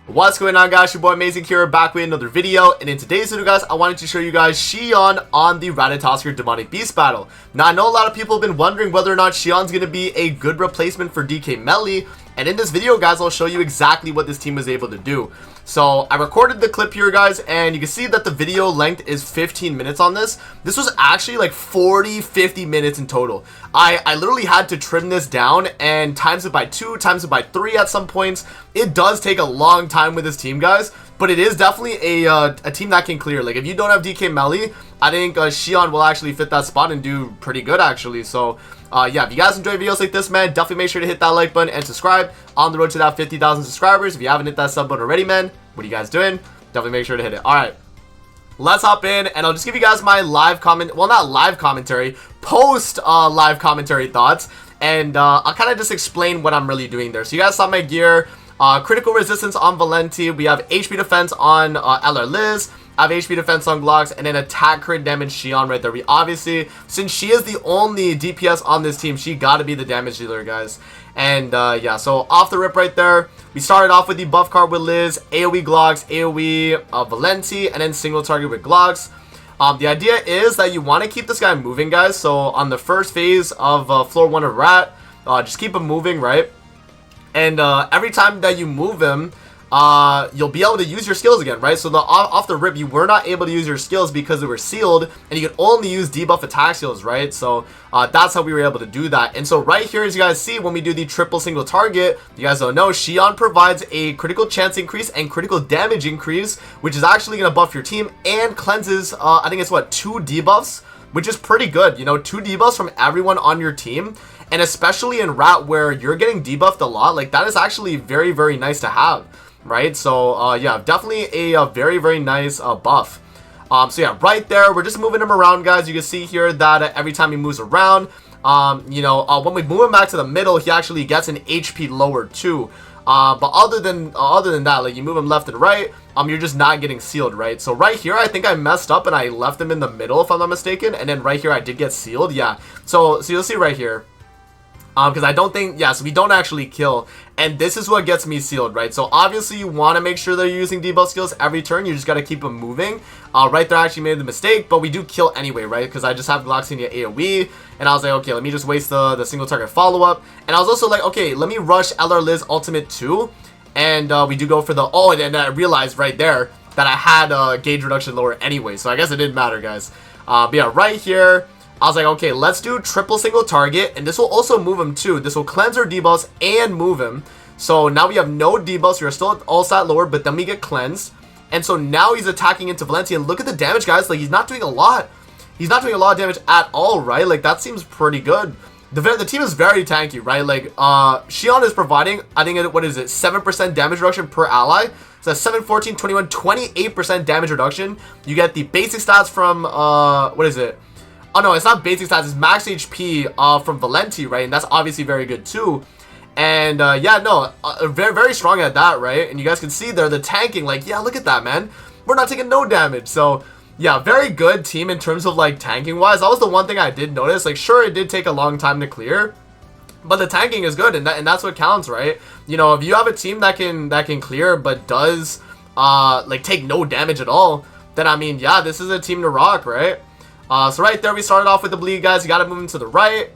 What's going on, guys? Your boy Amazing here, back with another video. And in today's video, guys, I wanted to show you guys Shion on the Ratatoskr Demonic Beast battle. Now, I know a lot of people have been wondering whether or not Shion's going to be a good replacement for DK Melee. And in this video, guys, I'll show you exactly what this team was able to do. So I recorded the clip here, guys, and you can see that the video length is 15 minutes on this. This was actually like 50 minutes in total. I literally had to trim this down and times it by 2, times it by 3 at some points. It does take a long time with this team, guys, but it is definitely a team that can clear. Like, if you don't have DK Melee, I think Shion will actually fit that spot and do pretty good, actually. So yeah, if you guys enjoy videos like this, man, definitely make sure to hit that like button and subscribe. On the road to that 50,000 subscribers. If you haven't hit that sub button already, man, what are you guys doing? Definitely make sure to hit it. All right, let's hop in, and I'll just give you guys my live comment, well, not live commentary, post live commentary thoughts, and I'll kind of just explain what I'm really doing there. So you guys saw my gear. Critical resistance on Valenti. We have HP defense on LR Liz. I have HP defense on Glocks, and then attack crit damage Shion right there. We obviously, since she is the only DPS on this team, she got to be the damage dealer, guys. And yeah, so off the rip right there, we started off with the buff card with Liz, AoE Glocks, AoE Valenti, and then single target with Glocks. The idea is that you want to keep this guy moving, guys. So on the first phase of floor 1 of Rat, just keep him moving, right? And every time that you move him, you'll be able to use your skills again, right? So off the rip, you were not able to use your skills because they were sealed, and you could only use debuff attack skills, right? So that's how we were able to do that. And so right here, as you guys see, when we do the triple single target, you guys don't know, Shion provides a critical chance increase and critical damage increase, which is actually going to buff your team, and cleanses, I think it's what, 2 debuffs, which is pretty good, you know, 2 debuffs from everyone on your team. And especially in Rat, where you're getting debuffed a lot, like, that is actually very, very nice to have, right? So yeah, definitely a very nice buff. So yeah, right there, we're just moving him around, guys. You can see here that every time he moves around, you know, when we move him back to the middle, he actually gets an HP lower too. But other than that, like, you move him left and right, you're just not getting sealed, right? So right here, I think I messed up and I left him in the middle, if I'm not mistaken, and then right here I did get sealed. Yeah, so you'll see right here, because I don't think, yeah, so we don't actually kill, and this is what gets me sealed, right? So obviously you want to make sure that you're using debuff skills every turn. You just got to keep them moving. Right there, I actually made the mistake, but we do kill anyway, right? Because I just have Gloxinia AoE, and I was like, okay, let me just waste the single target follow-up. And I was also like, okay, let me rush LR Liz ultimate too, and we do go for the, oh, and then I realized right there that I had gauge reduction lower anyway, so I guess it didn't matter, guys. But yeah, right here, I was like, okay, let's do triple single target, and this will also move him too. This will cleanse our debuffs and move him. So now we have no debuffs. We're still at all stat lower, but then we get cleansed. And so now he's attacking into Valencia. And look at the damage, guys. Like, he's not doing a lot. He's not doing a lot of damage at all, right? Like, that seems pretty good. The team is very tanky, right? Like, Shion is providing, I think, what is it, 7% damage reduction per ally. So that's 7, 14, 21, 28% damage reduction. You get the basic stats from, what is it? Oh no, it's not basic stats, it's max HP from Valenti, right? And that's obviously very good too. And yeah, no, very strong at that, right? And you guys can see there the tanking, like, yeah, look at that, man. We're not taking no damage. So yeah, very good team in terms of like tanking wise. That was the one thing I did notice. Like, sure, it did take a long time to clear, but the tanking is good, and that's what counts, right? You know, if you have a team that can clear but does like take no damage at all, then I mean, yeah, this is a team to rock, right? So right there, we started off with the bleed, guys. You got to move him to the right.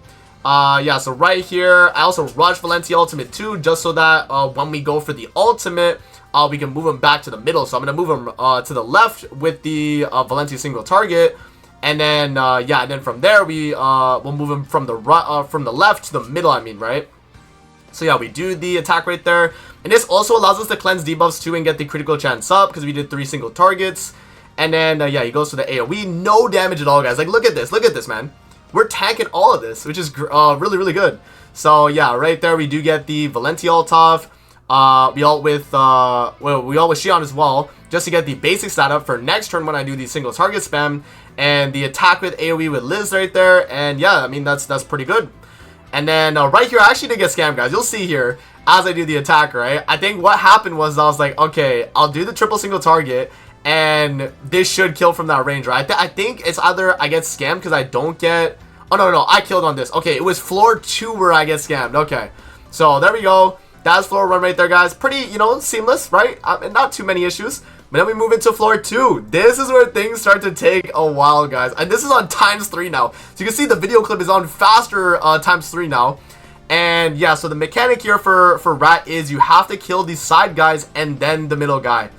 Yeah, so right here, I also rush Valenti ultimate too, just so that when we go for the ultimate, we can move him back to the middle. So I'm going to move him to the left with the Valenti single target. And then, yeah, and then from there, we'll move him from the left to the middle, I mean, right? So yeah, we do the attack right there. And this also allows us to cleanse debuffs too and get the critical chance up, because we did 3 single targets. And then, yeah, he goes to the AoE. No damage at all, guys. Like, look at this, man. We're tanking all of this, which is really good. So, yeah, right there, we do get the Valenti ult off. We ult with Shion as well, just to get the basic stat up for next turn when I do the single target spam. And the attack with AoE with Liz right there. And, yeah, I mean, that's pretty good. And then, right here, I actually did get scammed, guys. You'll see here, as I do the attack, right? I think what happened was I was like, okay, I'll do the triple single target, and this should kill from that range, right? I think it's either I get scammed because I don't get... Oh, no, I killed on this. Okay, it was floor 2 where I get scammed. Okay, so there we go. That's floor 1 right there, guys. Pretty, you know, seamless, right? And not too many issues. But then we move into floor 2. This is where things start to take a while, guys. And this is on ×3 now. So you can see the video clip is on faster ×3 now. And yeah, so the mechanic here for Rat is you have to kill these side guys and then the middle guy.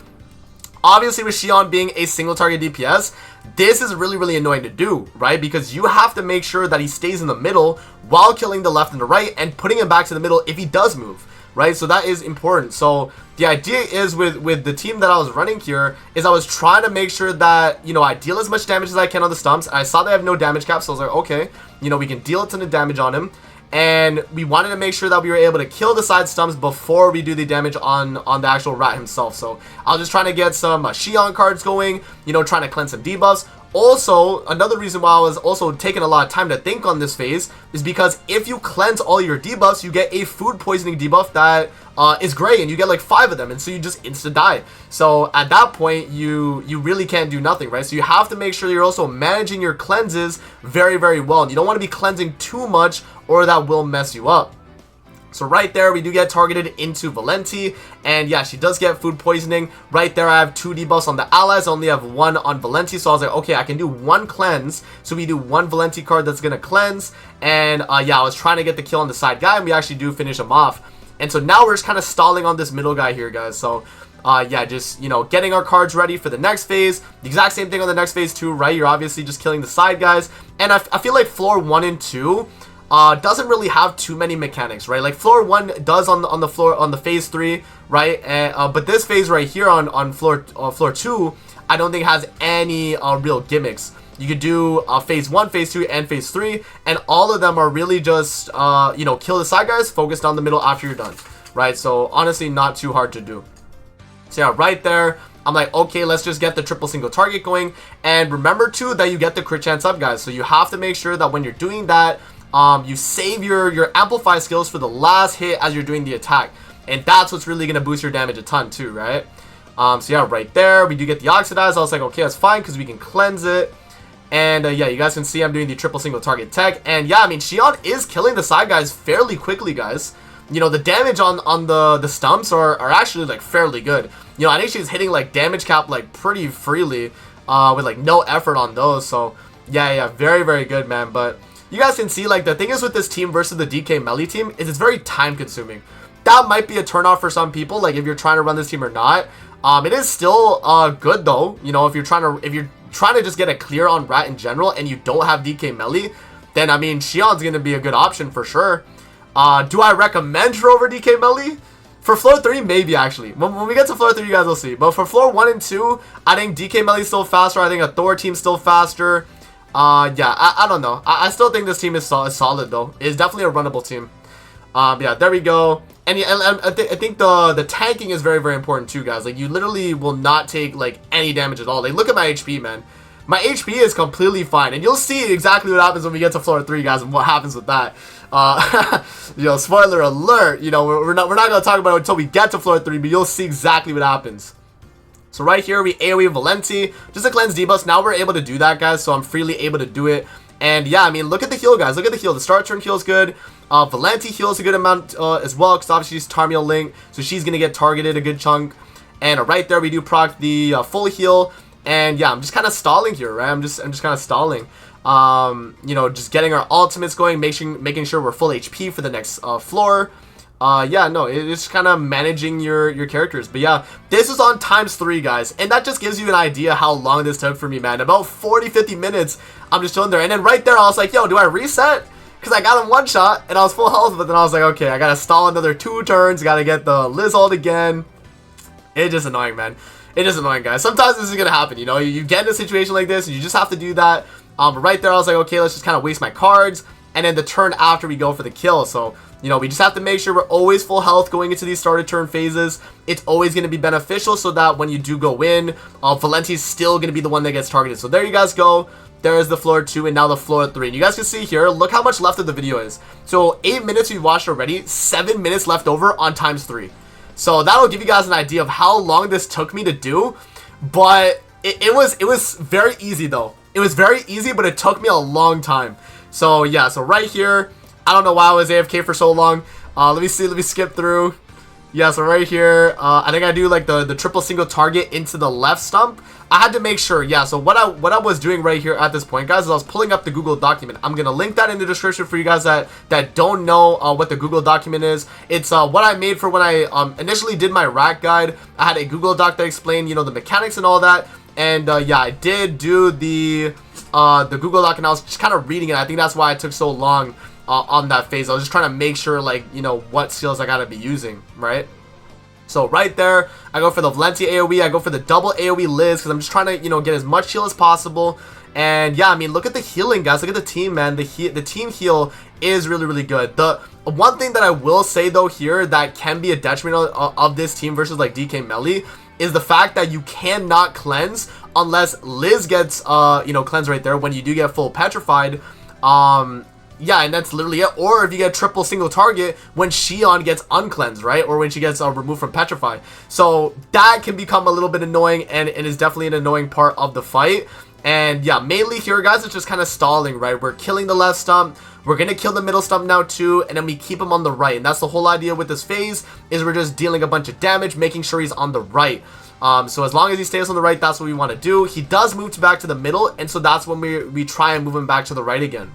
Obviously, with Shion being a single target DPS, this is really, really annoying to do, right? Because you have to make sure that he stays in the middle while killing the left and the right and putting him back to the middle if he does move, right? So that is important. So the idea is with the team that I was running here is I was trying to make sure that, you know, I deal as much damage as I can on the stumps. And I saw they have no damage cap, so I was like, okay, you know, we can deal a ton of damage on him. And we wanted to make sure that we were able to kill the side stumps before we do the damage on the actual Rat himself. So I was just trying to get some Shion cards going, you know, trying to cleanse some debuffs. Also, another reason why I was also taking a lot of time to think on this phase is because if you cleanse all your debuffs, you get a food poisoning debuff that is gray, and you get like 5 of them, and so you just insta die. So at that point, you really can't do nothing, right? So you have to make sure you're also managing your cleanses very, very well. And you don't want to be cleansing too much, or that will mess you up. So right there, we do get targeted into Valenti, and yeah, she does get food poisoning. Right there, I have 2 debuffs on the allies. I only have 1 on Valenti, so I was like, okay, I can do 1 cleanse. So we do 1 Valenti card that's gonna cleanse, and yeah, I was trying to get the kill on the side guy, and we actually do finish him off. And so now we're just kind of stalling on this middle guy here, guys. So yeah, just, you know, getting our cards ready for the next phase. The exact same thing on the next phase too, right? You're obviously just killing the side guys, and I feel like floor 1 and 2 doesn't really have too many mechanics, right? Like floor 1 does on the phase 3, right? But this phase right here on floor 2, I don't think has any real gimmicks. You could do phase 1, phase 2, and phase 3, and all of them are really just you know, kill the side guys, focus down the middle after you're done, right? So honestly, not too hard to do. So yeah, right there, I'm like, okay, let's just get the triple single target going. And remember too that you get the crit chance up, guys. So you have to make sure that when you're doing that, you save your amplify skills for the last hit as you're doing the attack, and that's what's really gonna boost your damage a ton too, right? So yeah, right there, we do get the oxidize. I was like, okay, that's fine because we can cleanse it. And yeah, you guys can see I'm doing the triple single target tech, and yeah, I mean, Shion is killing the side guys fairly quickly, guys. You know, the damage on the stumps are actually like fairly good. You know, I think she's hitting like damage cap like pretty freely with like no effort on those. So yeah, very, very good, man. But you guys can see, like, the thing is with this team versus the DK melee team is it's very time consuming. That might be a turnoff for some people, like if you're trying to run this team or not. It is still good though. You know, if you're trying to just get a clear on Rat in general and you don't have DK melee, then I mean, Shion's gonna be a good option for sure. Do I recommend her over DK melee? For floor 3, maybe actually. When we get to floor 3, you guys will see. But for floor 1 and 2, I think DK melee is still faster. I think a Thor team's still faster. Yeah, I don't know. I still think this team is solid though. It's definitely a runnable team. Yeah, there we go. And I think the tanking is very, very important too, guys. Like, you literally will not take like any damage at all. Like, look at my HP, man. My HP is completely fine, and you'll see exactly what happens when we get to floor 3, guys, and what happens with that. You know, spoiler alert. You know, we're not gonna talk about it until we get to floor 3, but you'll see exactly what happens. So right here, we AoE Valenti, just to cleanse debuffs. Now we're able to do that, guys, so I'm freely able to do it. And yeah, I mean, look at the heal, guys. Look at the heal. The start turn heal is good. Valenti heals a good amount as well, because obviously she's Tarmiel Link, so she's going to get targeted a good chunk. And right there, we do proc the full heal. And yeah, I'm just kind of stalling here, right? I'm just kind of stalling. You know, just getting our ultimates going, making sure we're full HP for the next floor. Yeah, no, it's kind of managing your characters. But yeah, this is on ×3, guys, and that just gives you an idea how long this took for me, man. About 40-50 minutes, I'm just chilling there. And then right there, I was like, yo, do I reset? Because I got him one shot, and I was full health, but then I was like, okay, I gotta stall another 2 turns, gotta get the Liz ult again. It's just annoying, man. It's just annoying, guys. Sometimes this is gonna happen, you know? You get in a situation like this, and you just have to do that. But right there, I was like, okay, let's just kind of waste my cards. And then the turn after, we go for the kill. So, you know, we just have to make sure we're always full health going into these starter turn phases. It's always going to be beneficial so that when you do go in, Valenti's still going to be the one that gets targeted. So there you guys go. There is the floor 2 and now the floor 3. And you guys can see here, look how much left of the video is. So 8 minutes we've watched already, 7 minutes left over on ×3. So that'll give you guys an idea of how long this took me to do. But it was very easy though. It was very easy, but it took me a long time. So yeah, so right here, I don't know why I was AFK for so long. Let me see, let me skip through. Yeah, so right here, I think I do like the triple single target into the left stump. I had to make sure, yeah, so what I was doing right here at this point, guys, is I was pulling up the Google document. I'm gonna link that in the description for you guys that don't know what the Google document is. It's what I made for when I initially did my rack guide. I had a Google doc that explained, you know, the mechanics and all that. And yeah, I did do the Google doc, and I was just kind of reading it. I think that's why it took so long on that phase. I was just trying to make sure, like, you know, what skills I gotta be using, right? So right there, I go for the Valenti AoE, I go for the double AoE Liz, because I'm just trying to, you know, get as much heal as possible. And yeah, I mean, look at the healing, guys. Look at the team, man. The team heal is really, really good. The one thing that I will say, though, here that can be a detriment of this team versus, like, DK Melee is the fact that you cannot cleanse unless Liz gets, you know, cleanse right there when you do get full petrified. Yeah, and that's literally it. Or if you get triple single target when Shion gets uncleansed, right? Or when she gets removed from Petrify. So that can become a little bit annoying, and is definitely an annoying part of the fight. And yeah, mainly here, guys, it's just kind of stalling, right? We're killing the left stump. We're going to kill the middle stump now too, and then we keep him on the right. And that's the whole idea with this phase, is we're just dealing a bunch of damage, making sure he's on the right. So as long as he stays on the right, that's what we want to do. He does move back to the middle, and so that's when we try and move him back to the right again.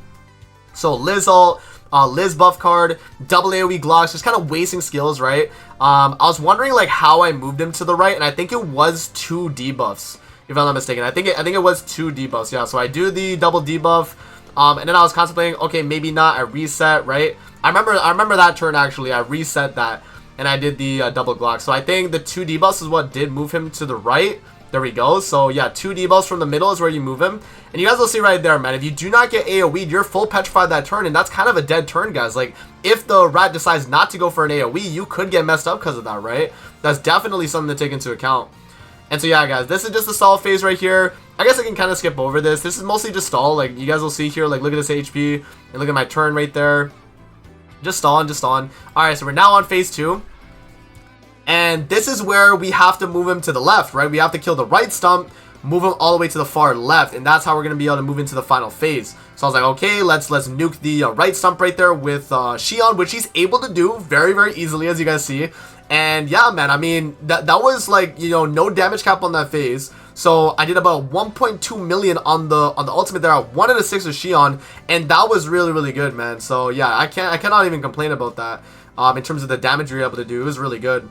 So Liz ult, Liz buff card, double AoE Glocks, just kind of wasting skills, right? I was wondering like how I moved him to the right, and I think it was 2 debuffs, if I'm not mistaken. I think it was 2 debuffs, yeah. So I do the double debuff, and then I was contemplating, okay, maybe not. I reset, right? I remember that turn actually. I reset that, and I did the double Glock. So I think the 2 debuffs is what did move him to the right. There we go. So yeah, 2 debuffs from the middle is where you move him. And you guys will see right there, man, if you do not get AoE'd, you're full petrified that turn, and that's kind of a dead turn, guys. Like, if the rat decides not to go for an AoE, you could get messed up because of that, right? That's definitely something to take into account. And so yeah, guys, this is just the stall phase right here. I guess I can kind of skip over this. This is mostly just stall. Like, you guys will see here, like, look at this HP, and look at my turn right there. Just stalling, just stalling. Alright, so we're now on phase 2. And this is where we have to move him to the left, right? We have to kill the right stump, move him all the way to the far left, and that's how we're going to be able to move into the final phase. So I was like, okay, let's nuke the right stump right there with Shion, which he's able to do very, very easily, as you guys see. And yeah, man, I mean, that was like, you know, no damage cap on that phase. So I did about 1.2 million on the ultimate there. I 1 out of 6 with Shion, and that was really, really good, man. So yeah, I cannot even complain about that. In terms of the damage you're able to do, it was really good.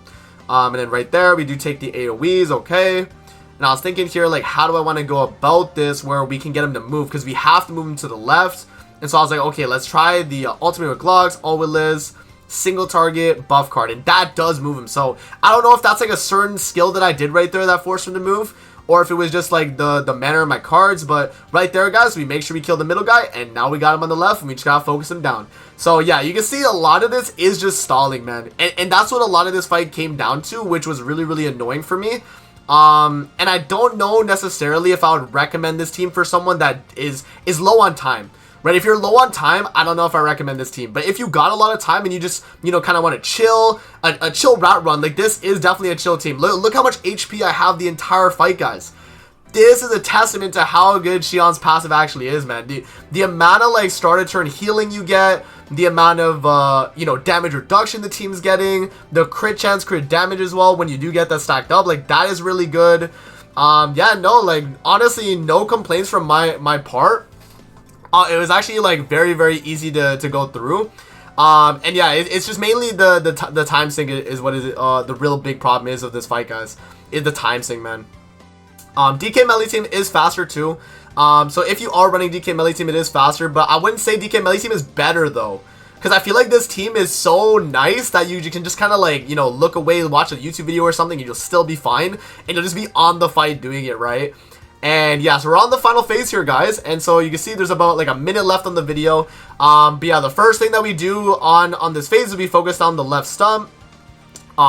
And then right there, we do take the AoEs, okay. And I was thinking here, like, how do I want to go about this where we can get him to move? Because we have to move him to the left. And so I was like, okay, let's try the ultimate with Glocks, all with Liz, single target, buff card. And that does move him. So I don't know if that's like a certain skill that I did right there that forced him to move, or if it was just like the manner of my cards. But right there, guys, we make sure we kill the middle guy, and now we got him on the left, and we just gotta focus him down. So yeah, you can see a lot of this is just stalling, man, and that's what a lot of this fight came down to, which was really, really annoying for me. And I don't know necessarily if I would recommend this team for someone that is low on time. Right, if you're low on time, I don't know if I recommend this team. But if you got a lot of time and you just, you know, kind of want to chill, a chill rat run, like, this is definitely a chill team. Look how much HP I have the entire fight, guys. This is a testament to how good Shion's passive actually is, man. The amount of, like, starter turn healing you get, the amount of, you know, damage reduction the team's getting, the crit chance, crit damage as well when you do get that stacked up, like, that is really good. Yeah, no, like, honestly, no complaints from my part. It was actually like very, very easy to go through. And yeah, it's just mainly the time sink is what is the real big problem is of this fight, guys. Is the time sink, man. DK Melee team is faster too. So if you are running DK Melee team, it is faster, but I wouldn't say DK Melee team is better though, because I feel like this team is so nice that you can just kind of like, you know, look away, watch a YouTube video or something, and you'll still be fine, and you'll just be on the fight doing it, right? And yeah, so we're on the final phase here, guys, and so you can see there's about like a minute left on the video. But yeah, the first thing that we do on this phase will be focused on the left stump.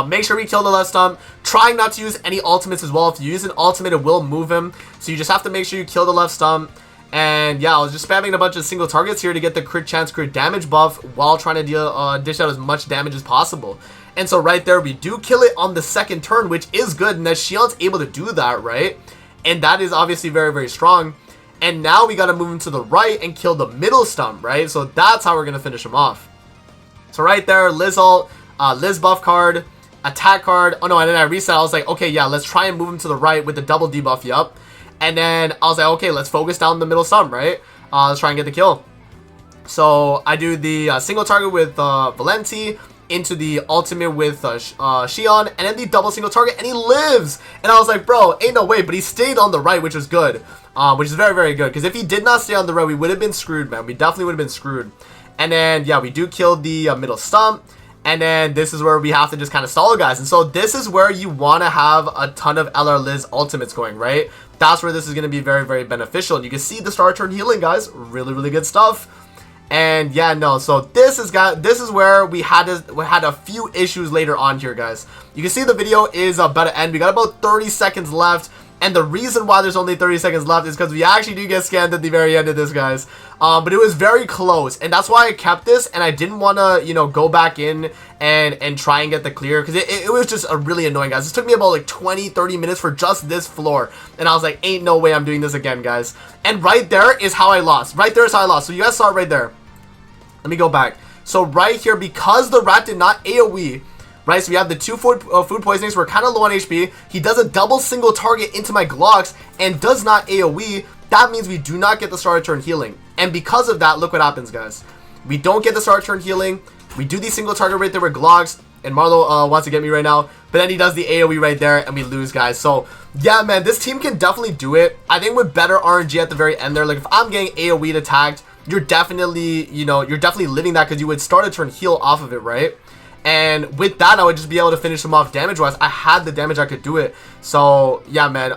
Make sure we kill the left stump. Trying not to use any ultimates as well. If you use an ultimate, it will move him, so you just have to make sure you kill the left stump. And yeah, I was just spamming a bunch of single targets here to get the crit chance, crit damage buff while trying to dish out as much damage as possible. And so right there, we do kill it on the second turn, which is good, and that Shion's able to do that, right? And that is obviously very, very strong. And now we got to move him to the right and kill the middle stump, right? So that's how we're going to finish him off. So right there, Liz ult, Liz buff card, attack card. Oh no, and then I reset. I was like, okay, yeah, let's try and move him to the right with the double debuff, yup. And then I was like, okay, let's focus down the middle stump, right? Let's try and get the kill. So I do the single target with Valenti, into the ultimate with Shion, and then the double single target, and he lives. And I was like, bro, ain't no way. But he stayed on the right, which was good, which is very, very good. Because if he did not stay on the right, we would have been screwed, man. We definitely would have been screwed. And then, yeah, we do kill the middle stump. And then this is where we have to just kind of stall guys. And so this is where you want to have a ton of LR Liz ultimates going, right? That's where this is going to be very, very beneficial. And you can see the star turn healing, guys. Really, really good stuff. And yeah, no, so this is where we had a few issues later on here, guys. You can see the video is about to end. We got about 30 seconds left. And the reason why there's only 30 seconds left is because we actually do get scanned at the very end of this, guys. But it was very close. And that's why I kept this. And I didn't want to, you know, go back in and try and get the clear. Because it was just a really annoying, guys. It took me about like 20-30 minutes for just this floor. And I was like, ain't no way I'm doing this again, guys. And right there is how I lost. Right there is how I lost. So you guys saw it right there. Let me go back. So right here, because the rat did not AoE, right? So we have the two food poisonings. We're kind of low on HP. He does a double single target into my Glocks and does not AoE. That means we do not get the start turn healing. And because of that, look what happens, guys. We don't get the start turn healing. We do the single target right there with Glocks. And Marlo wants to get me right now. But then he does the AoE right there and we lose, guys. So, yeah, man, this team can definitely do it. I think with better RNG at the very end there, like if I'm getting AoE'd attacked, you're definitely, you know, you're definitely living that because you would start a turn heal off of it, right? And with that, I would just be able to finish him off damage-wise. I had the damage, I could do it. So, yeah, man.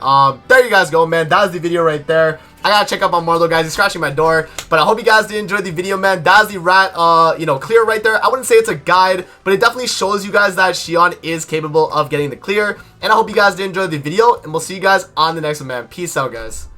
There you guys go, man. That was the video right there. I gotta check up on Marlo, guys. He's scratching my door. But I hope you guys did enjoy the video, man. That's the rat, you know, clear right there. I wouldn't say it's a guide, but it definitely shows you guys that Shion is capable of getting the clear. And I hope you guys did enjoy the video, and we'll see you guys on the next one, man. Peace out, guys.